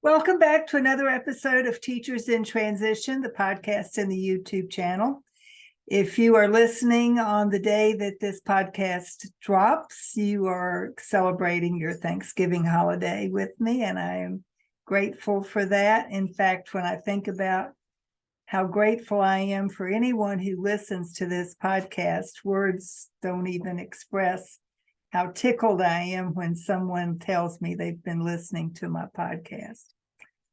Welcome back to another episode of Teachers in Transition, the podcast and the YouTube channel. If you are listening on the day that this podcast drops, you are celebrating your Thanksgiving holiday with me, and I am grateful for that. In fact, when I think about how grateful I am for anyone who listens to this podcast, words don't even express how tickled I am when someone tells me they've been listening to my podcast.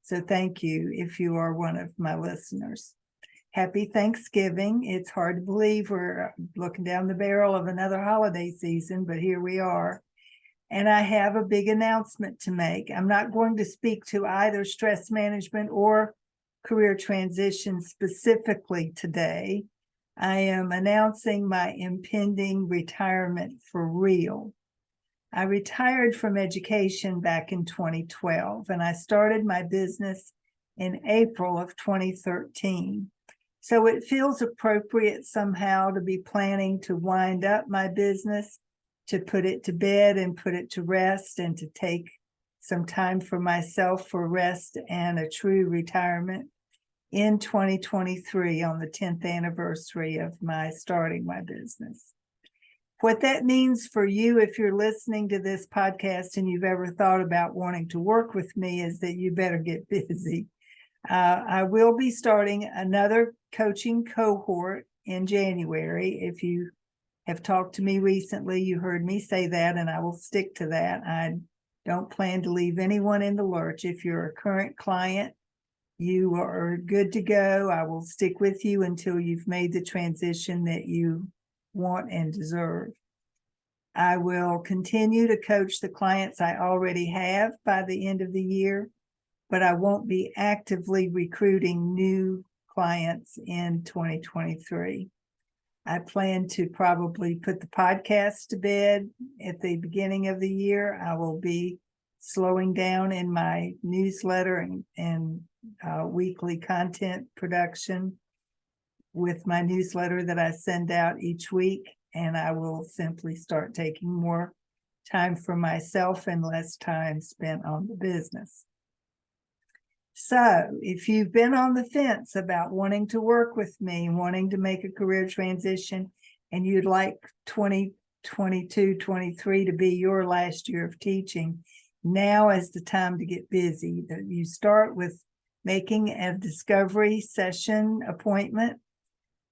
So thank you if you are one of my listeners. Happy Thanksgiving. It's hard to believe we're looking down the barrel of another holiday season, but here we are. And I have a big announcement to make. I'm not going to speak to either stress management or career transition specifically today. I am announcing my impending retirement for real. I retired from education back in 2012, and I started my business in April of 2013. So it feels appropriate somehow to be planning to wind up my business, to put it to bed and put it to rest, and to take some time for myself for rest and a true retirement in 2023 on the 10th anniversary of my starting my business. What that means for you, if you're listening to this podcast and you've ever thought about wanting to work with me, is that you better get busy. I will be starting another coaching cohort in January. If you have talked to me recently, you heard me say that, and I will stick to that. I don't plan to leave anyone in the lurch. If you're a current client, you are good to go. I will stick with you until you've made the transition that you want and deserve. I will continue to coach the clients I already have by the end of the year, but I won't be actively recruiting new clients in 2023. I plan to probably put the podcast to bed at the beginning of the year. I will be slowing down in my newsletter and weekly content production with my newsletter that I send out each week, and I will simply start taking more time for myself and less time spent on the business. So if you've been on the fence about wanting to work with me, wanting to make a career transition, and you'd like 2022-23 to be your last year of teaching, now is the time to get busy. You start with making a discovery session appointment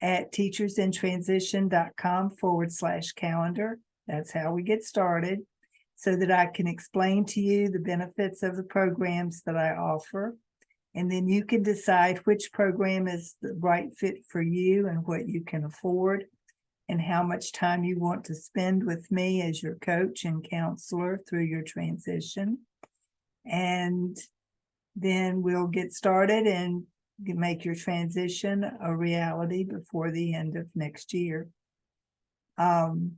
at teachersintransition.com/calendar. That's how we get started, so that I can explain to you the benefits of the programs that I offer. And then you can decide which program is the right fit for you and what you can afford and how much time you want to spend with me as your coach and counselor through your transition. And then we'll get started and make your transition a reality before the end of next year. So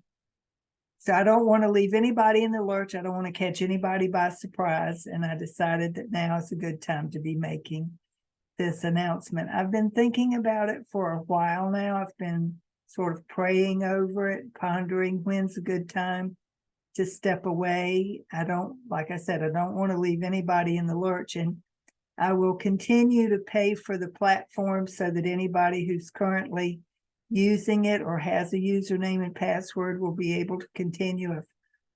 I don't want to leave anybody in the lurch. I don't want to catch anybody by surprise. And I decided that now is a good time to be making this announcement. I've been thinking about it for a while now. I've been sort of praying over it, pondering when's a good time to step away. Like I said, I don't want to leave anybody in the lurch. And I will continue to pay for the platform so that anybody who's currently using it or has a username and password will be able to continue. I've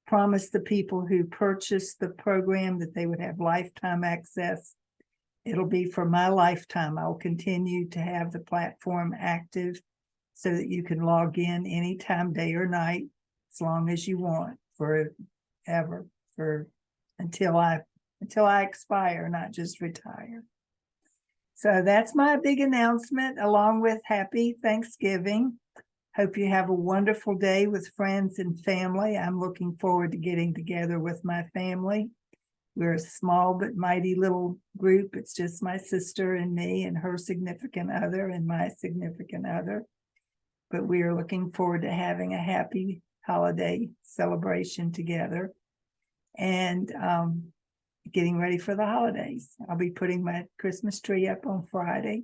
promised the people who purchased the program that they would have lifetime access. It'll be for my lifetime. I'll continue to have the platform active so that you can log in anytime, day or night, as long as you want, forever, until I expire, not just retire. So that's my big announcement, along with happy Thanksgiving. Hope you have a wonderful day with friends and family. I'm looking forward to getting together with my family. We're a small but mighty little group. It's just my sister and me and her significant other and my significant other. But we are looking forward to having a happy holiday celebration together and getting ready for the holidays. I'll be putting my Christmas tree up on Friday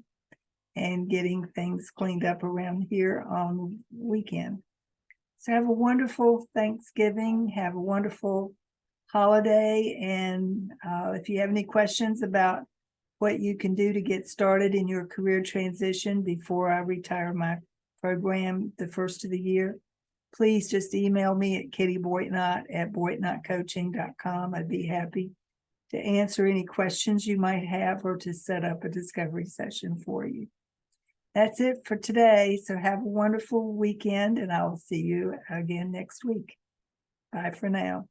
and getting things cleaned up around here on the weekend. So have a wonderful Thanksgiving. Have a wonderful holiday. And if you have any questions about what you can do to get started in your career transition before I retire my program the first of the year, please just email me at kittyboitnott@boitnottcoaching.com. I'd be happy to answer any questions you might have or to set up a discovery session for you. That's it for today. So have a wonderful weekend, and I'll see you again next week. Bye for now.